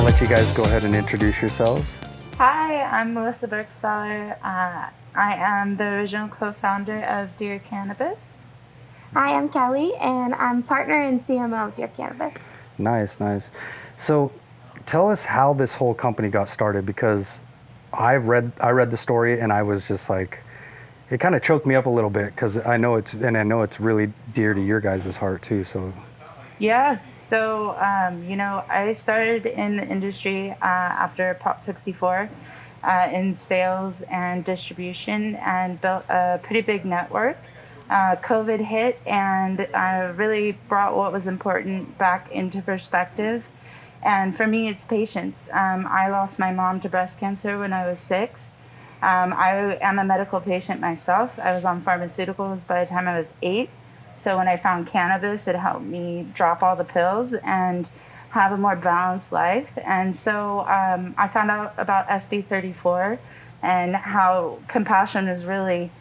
let you guys go ahead and introduce yourselves. Hi, I'm Melissa Berkstaller. I am the original co-founder of Dear Cannabis. Hi, I'm Kellie, and I'm partner and CMO of Dear Cannabis. Nice, nice. So tell us how this whole company got started, because I read the story and I was just like, it kind of choked me up a little bit, because I know it's really dear to your guys' heart too. So Yeah, so I started in the industry after Prop 64 in sales and distribution, and built a pretty big network. COVID hit and really brought what was important back into perspective. And for me, it's patience. I lost my mom to breast cancer when I was 6. I am a medical patient myself. I was on pharmaceuticals by the time I was 8. So when I found cannabis, it helped me drop all the pills and have a more balanced life. And so I found out about SB34 and how compassion is really,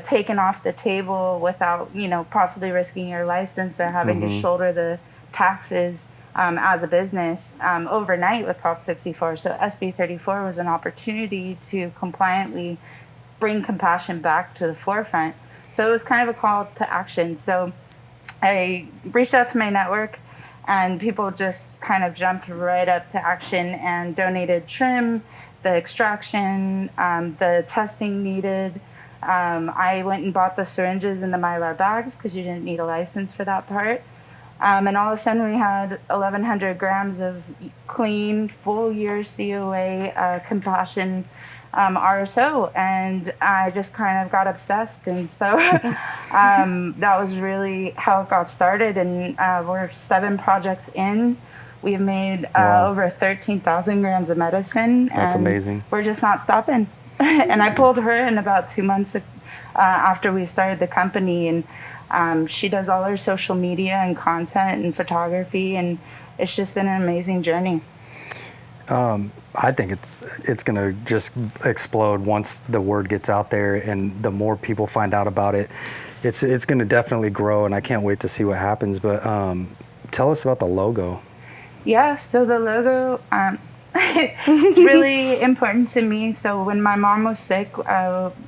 taken off the table without, possibly risking your license or having to shoulder the taxes as a business overnight with Prop 64. So SB34 was an opportunity to compliantly bring compassion back to the forefront. So it was kind of a call to action. So I reached out to my network, and people just kind of jumped right up to action and donated trim, the extraction, the testing needed. I went and bought the syringes and the Mylar bags because you didn't need a license for that part. And all of a sudden we had 1,100 grams of clean, full year COA compassion RSO, and I just kind of got obsessed. And so that was really how it got started. And we're 7 projects in. We've made over 13,000 grams of medicine. That's amazing. We're just not stopping. And I pulled her in about 2 months after we started the company, and she does all her social media and content and photography, and it's just been an amazing journey. I think it's gonna just explode once the word gets out there, and the more people find out about it, it's gonna definitely grow, and I can't wait to see what happens. But tell us about the logo. Yeah, so the logo, it's really important to me. So when my mom was sick,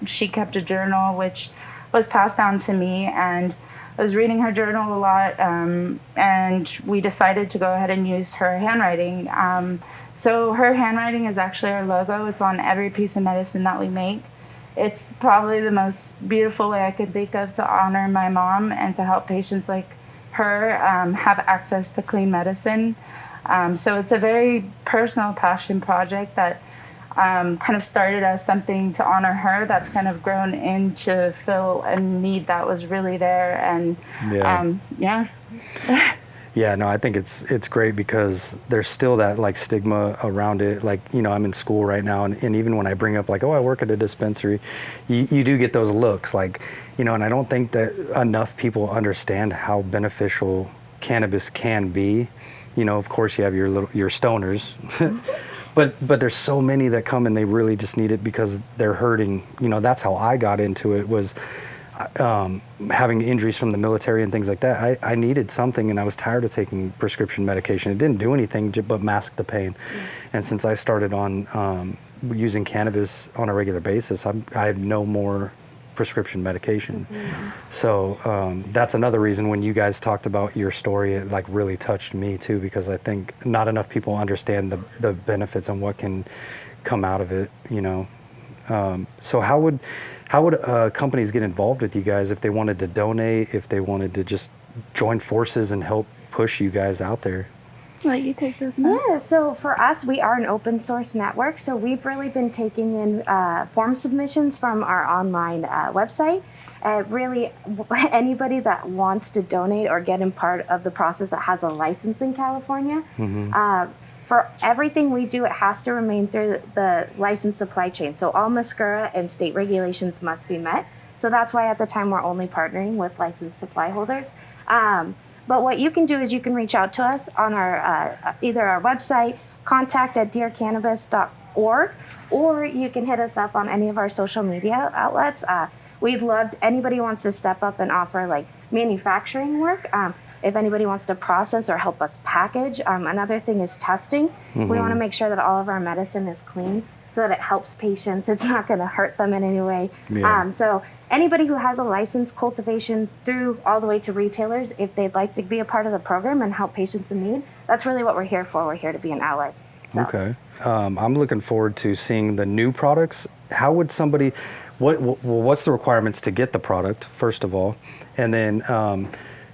she kept a journal which was passed down to me, and I was reading her journal a lot, and we decided to go ahead and use her handwriting. So her handwriting is actually our logo. It's on every piece of medicine that we make. It's probably the most beautiful way I could think of to honor my mom and to help patients like her have access to clean medicine. So it's a very personal passion project that kind of started as something to honor her, that's kind of grown into fill a need that was really there. And Yeah, no, I think it's great, because there's still that like stigma around it. Like, I'm in school right now, and even when I bring up like, oh, I work at a dispensary, you do get those looks like, and I don't think that enough people understand how beneficial cannabis can be. Of course you have your stoners, but there's so many that come and they really just need it because they're hurting. That's how I got into it, was having injuries from the military and things like that. I needed something, and I was tired of taking prescription medication. It didn't do anything but mask the pain. And since I started on using cannabis on a regular basis, I had no more prescription medication. So that's another reason when you guys talked about your story, it like really touched me too, because I think not enough people understand the benefits and what can come out of it. So how would companies get involved with you guys if they wanted to donate, if they wanted to just join forces and help push you guys out there? Let you take this. Yeah, so for us, we are an open source network. So we've really been taking in form submissions from our online website. Really, anybody that wants to donate or get in part of the process that has a license in California, for everything we do, it has to remain through the licensed supply chain. So all MSCURA and state regulations must be met. So that's why at the time we're only partnering with licensed supply holders. But what you can do is you can reach out to us on our either our website, contact@dearcannabis.org, or you can hit us up on any of our social media outlets. We'd love anybody who wants to step up and offer like manufacturing work. if anybody wants to process or help us package. Another thing is testing. We want to make sure that all of our medicine is clean so that it helps patients. It's not going to hurt them in any way. Yeah. So anybody who has a license, cultivation through all the way to retailers, if they'd like to be a part of the program and help patients in need, that's really what we're here for. We're here to be an ally. So. Okay. I'm looking forward to seeing the new products. How would somebody, what's the requirements to get the product, first of all? And then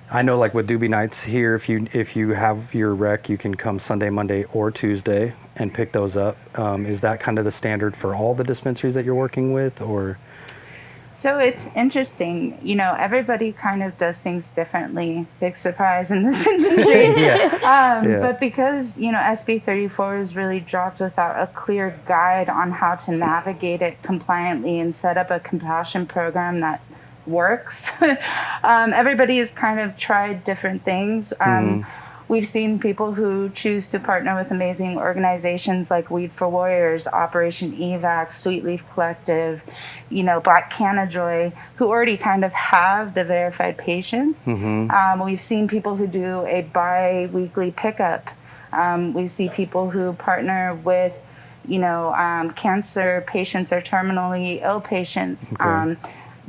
I know like with Doobie Nights here, if you have your rec, you can come Sunday, Monday, or Tuesday and pick those up. Is that kind of the standard for all the dispensaries that you're working with, or? So it's interesting, you know, everybody kind of does things differently. Big surprise in this industry. But because, you know, SB 34 is really dropped without a clear guide on how to navigate it compliantly and set up a compassion program that works, everybody has kind of tried different things. We've seen people who choose to partner with amazing organizations like Weed for Warriors, Operation EVAC, Sweet Leaf Collective, you know, Black Canna Joy, who already kind of have the verified patients. We've seen people who do a bi-weekly pickup. We see people who partner with, you know, cancer patients or terminally ill patients.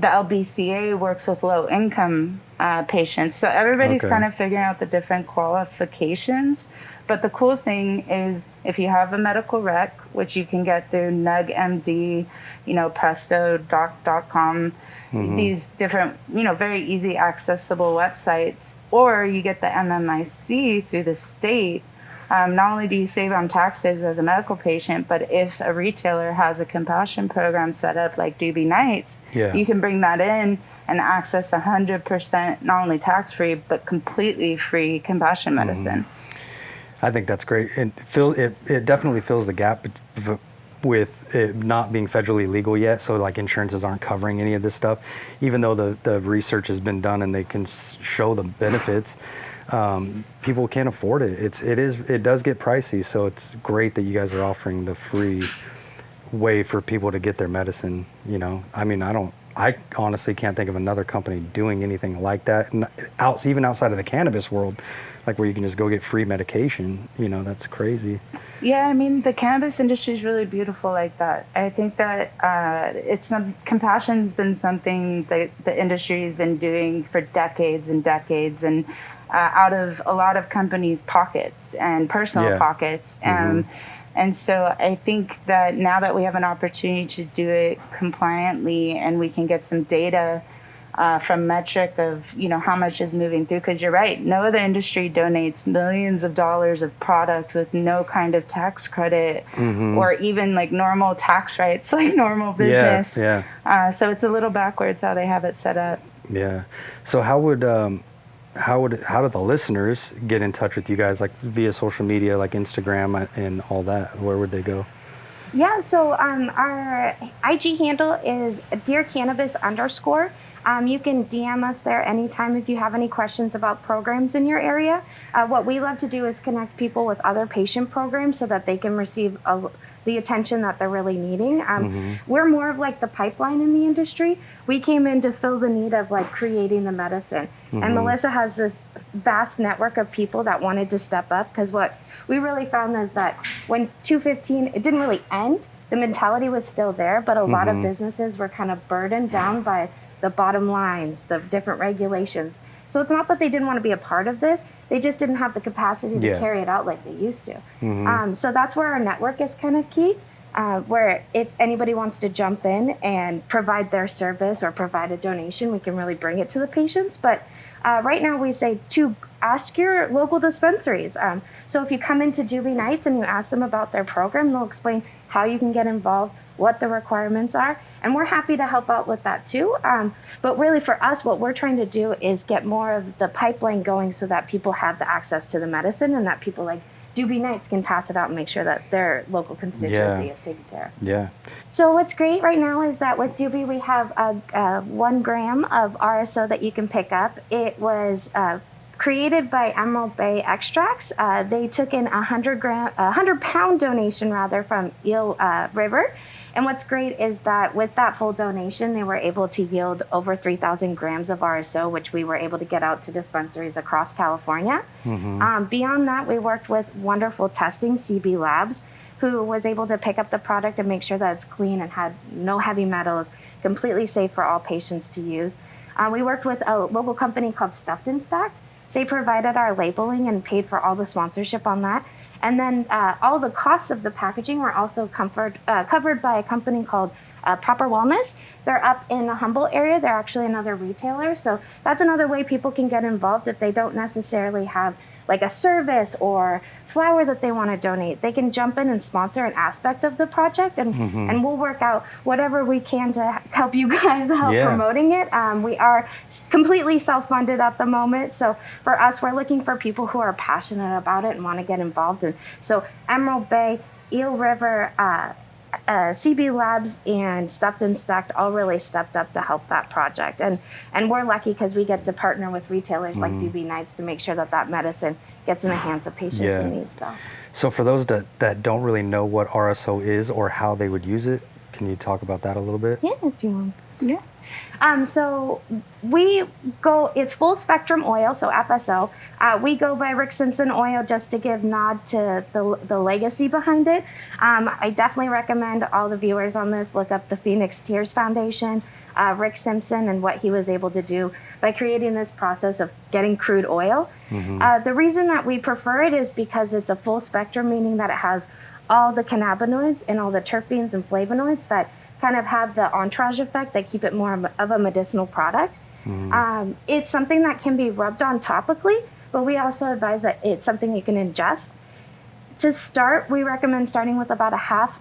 The LBCA works with low-income patients. So everybody's kind of figuring out the different qualifications. But the cool thing is if you have a medical rec, which you can get through NugMD, you know, presto.com, these different, you know, very easy accessible websites, or you get the MMIC through the state. Not only do you save on taxes as a medical patient, but if a retailer has a compassion program set up like Doobie Nights, you can bring that in and access 100% not only tax-free, but completely free compassion medicine. I think that's great. It definitely fills the gap with it not being federally legal yet, so like insurances aren't covering any of this stuff, even though the research has been done and they can show the benefits. People can't afford it. It does get pricey, so it's great that you guys are offering the free way for people to get their medicine. You know, I mean, I honestly can't think of another company doing anything like that, even outside of the cannabis world, like where you can just go get free medication. You know, that's crazy. Yeah, I mean, the cannabis industry is really beautiful like that. I think that compassion's been something that the industry has been doing for decades and decades, and out of a lot of companies' pockets and personal pockets. And so I think that now that we have an opportunity to do it compliantly and we can get some data from metric of, you know, how much is moving through, because you're right, no other industry donates millions of dollars of product with no kind of tax credit or even like normal tax rights like normal business. So it's a little backwards how they have it set up. So how do the listeners get in touch with you guys, like via social media, like Instagram and all that? Where would they go? Yeah, so our IG handle is @DearCannabis_. You can DM us there anytime if you have any questions about programs in your area. What we love to do is connect people with other patient programs so that they can receive the attention that they're really needing. We're more of like the pipeline in the industry. We came in to fill the need of like creating the medicine. And Melissa has this vast network of people that wanted to step up, because what we really found is that when 215, it didn't really end. The mentality was still there, but a lot of businesses were kind of burdened down by the bottom lines, the different regulations. So it's not that they didn't want to be a part of this, they just didn't have the capacity to carry it out like they used to. So that's where our network is kind of key, where if anybody wants to jump in and provide their service or provide a donation, we can really bring it to the patients. But right now we say to ask your local dispensaries. So if you come into Doobie Nights and you ask them about their program, they'll explain how you can get involved, what the requirements are, and we're happy to help out with that too. But really for us, what we're trying to do is get more of the pipeline going so that people have the access to the medicine and that people like Doobie Nights can pass it out and make sure that their local constituency is taken care of. So what's great right now is that with Doobie, we have 1 gram of RSO that you can pick up. It was created by Emerald Bay Extracts. They took in a 100-pound donation rather from Eel River. And what's great is that with that full donation, they were able to yield over 3,000 grams of RSO, which we were able to get out to dispensaries across California. Beyond that, we worked with wonderful testing, CB Labs, who was able to pick up the product and make sure that it's clean and had no heavy metals, completely safe for all patients to use. We worked with a local company called Stuffed and Stacked. They provided our labeling and paid for all the sponsorship on that. And then all the costs of the packaging were also covered by a company called Proper Wellness. They're up in the Humboldt area. They're actually another retailer. So that's another way people can get involved if they don't necessarily have like a service or flower that they want to donate. They can jump in and sponsor an aspect of the project, and we'll work out whatever we can to help you guys out promoting it. We are completely self-funded at the moment. So for us, we're looking for people who are passionate about it and want to get involved. And so Emerald Bay, Eel River, CB Labs and Stuffed and Stacked all really stepped up to help that project. And we're lucky because we get to partner with retailers like Doobie Nights to make sure that that medicine gets in the hands of patients in need. So for those that don't really know what RSO is or how they would use it, can you talk about that a little bit? Yeah, do you want? Yeah. So we go, it's full spectrum oil, so FSO. We go by Rick Simpson oil just to give nod to the legacy behind it. I definitely recommend all the viewers on this look up the Phoenix Tears Foundation, Rick Simpson, and what he was able to do by creating this process of getting crude oil. The reason that we prefer it is because it's a full spectrum, meaning that it has all the cannabinoids and all the terpenes and flavonoids that kind of have the entourage effect that keep it more of a medicinal product. It's something that can be rubbed on topically, but we also advise that it's something you can ingest. To start, we recommend starting with about a half,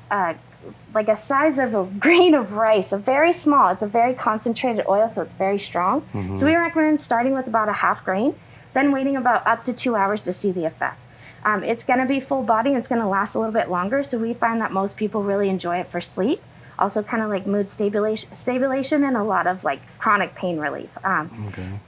like a size of a grain of rice, a very small, it's a very concentrated oil, so it's very strong. So we recommend starting with about a half grain, then waiting about up to 2 hours to see the effect. It's gonna be full body, and it's gonna last a little bit longer, so we find that most people really enjoy it for sleep. Also kind of like mood stabilization and a lot of like chronic pain relief.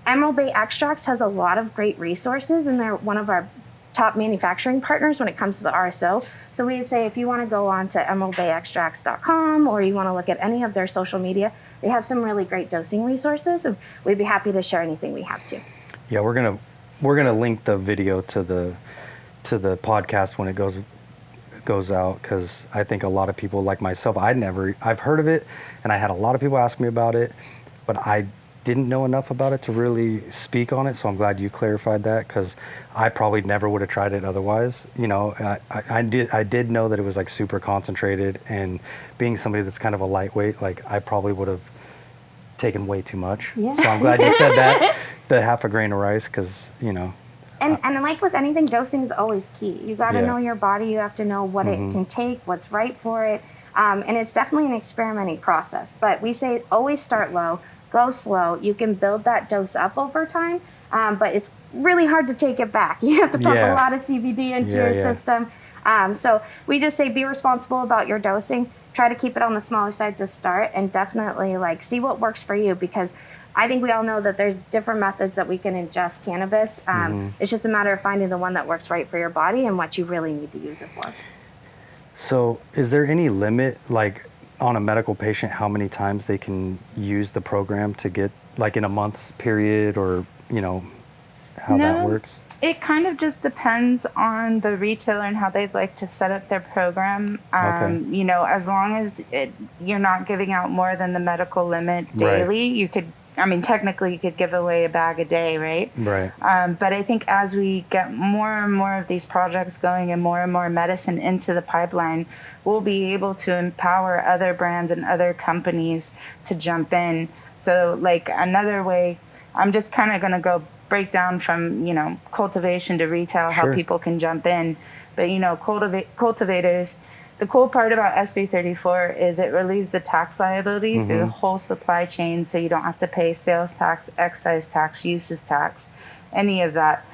Emerald Bay Extracts has a lot of great resources, and they're one of our top manufacturing partners when it comes to the RSO. So we say if you want to go on to emeraldbayextracts.com or you want to look at any of their social media, they have some really great dosing resources, and we'd be happy to share anything we have to. Yeah, we're gonna link the video to the podcast when it goes out, because I think a lot of people like myself, I've heard of it, and I had a lot of people ask me about it, but I didn't know enough about it to really speak on it. So I'm glad you clarified that, because I probably never would have tried it otherwise. You know, I did know that it was like super concentrated, and being somebody that's kind of a lightweight, like I probably would have taken way too much. So I'm glad you said that, the half a grain of rice, because you know. And like with anything, dosing is always key. You got to know your body. You have to know what it can take, what's right for it. And it's definitely an experimenting process. But we say always start low, go slow. You can build that dose up over time, but it's really hard to take it back. You have to pump a lot of CBD into your system. So we just say be responsible about your dosing. Try to keep it on the smaller side to start, and definitely like see what works for you, because I think we all know that there's different methods that we can ingest cannabis. It's just a matter of finding the one that works right for your body and what you really need to use it for. So is there any limit, like on a medical patient, how many times they can use the program to get, like in a month's period, or, you know, how that works? It kind of just depends on the retailer and how they'd like to set up their program. You know, as long as you're not giving out more than the medical limit daily, you could, I mean, technically you could give away a bag a day, right? Right. But I think as we get more and more of these projects going and more medicine into the pipeline, we'll be able to empower other brands and other companies to jump in. So like another way, I'm just kind of going to break down from, you know, cultivation to retail, how people can jump in. But, you know, cultivators, the cool part about SB 34 is it relieves the tax liability through the whole supply chain, so you don't have to pay sales tax, excise tax, uses tax, any of that.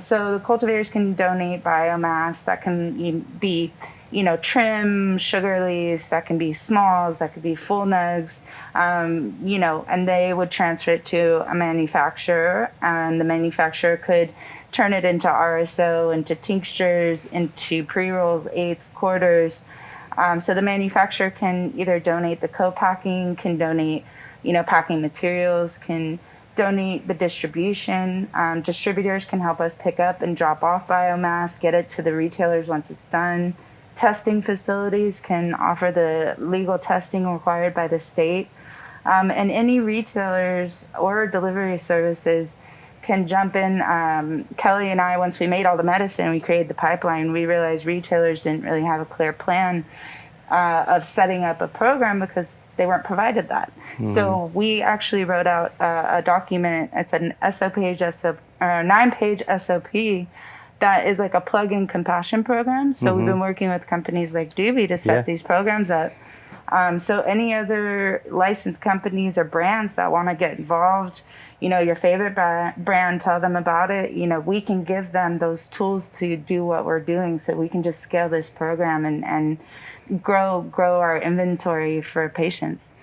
So the cultivators can donate biomass that can be trim, sugar leaves, that can be smalls, that could be full nugs, and they would transfer it to a manufacturer, and the manufacturer could turn it into RSO, into tinctures, into pre-rolls, eighths, quarters. So the manufacturer can either donate the co-packing, can donate, packing materials, can donate the distribution. Distributors can help us pick up and drop off biomass, get it to the retailers once it's done. Testing facilities can offer the legal testing required by the state. And any retailers or delivery services can jump in. Kellie and I, once we made all the medicine, we created the pipeline, we realized retailers didn't really have a clear plan of setting up a program because they weren't provided that. So we actually wrote out a document. It's an SOP-page, or a 9-page SOP that is like a plug-in compassion program. So we've been working with companies like Doobie to set these programs up. So any other licensed companies or brands that want to get involved, your favorite brand, tell them about it. We can give them those tools to do what we're doing, so we can just scale this program and grow our inventory for patients.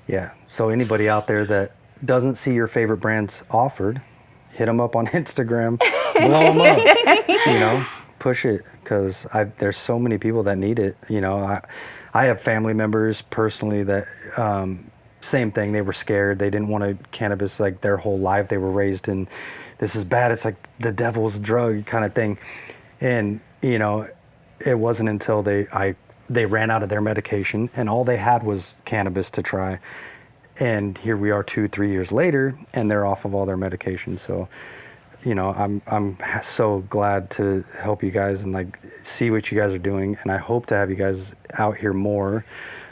Yeah. So anybody out there that doesn't see your favorite brands offered, hit them up on Instagram, blow them up, push it, because there's so many people that need it. I have family members personally that same thing. They were scared. They didn't want cannabis like their whole life. They were raised in, this is bad. It's like the devil's drug kind of thing. And it wasn't until they ran out of their medication and all they had was cannabis to try. And here we are 2-3 years later, and they're off of all their medication. So, I'm so glad to help you guys and see what you guys are doing. And I hope to have you guys out here more.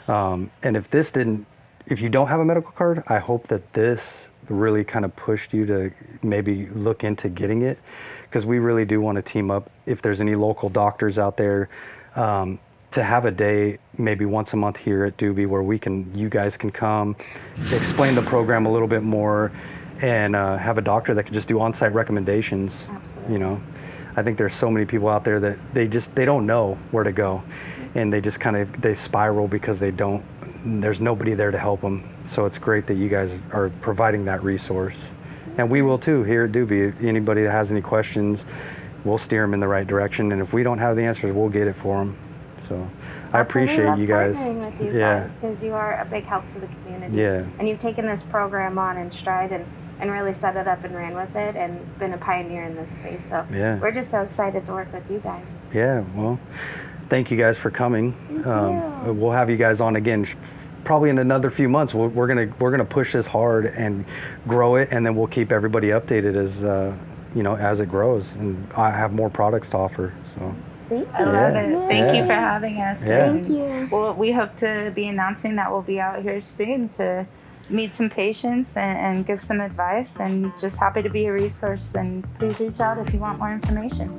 And if you don't have a medical card, I hope that this really kind of pushed you to maybe look into getting it, because we really do want to team up. If there's any local doctors out there, to have a day, maybe once a month here at Doobie, where you guys can come, explain the program a little bit more, and have a doctor that can just do on-site recommendations. Absolutely. I think there's so many people out there that they don't know where to go, and they just they spiral because there's nobody there to help them. So it's great that you guys are providing that resource, and we will too here at Doobie. Anybody that has any questions, we'll steer them in the right direction, and if we don't have the answers, we'll get it for them. So I appreciate you guys. Partnering with you guys, because you are a big help to the community. Yeah. And you've taken this program on in stride and really set it up and ran with it and been a pioneer in this space. So we're just so excited to work with you guys. Yeah, well, thank you guys for coming. Thank you. We'll have you guys on again probably in another few months. We're gonna push this hard and grow it, and then we'll keep everybody updated as it grows, and I have more products to offer. So. I love it. Thank you for having us. Yeah. Thank you. Well, we hope to be announcing that we'll be out here soon to meet some patients and give some advice, and just happy to be a resource. And please reach out if you want more information.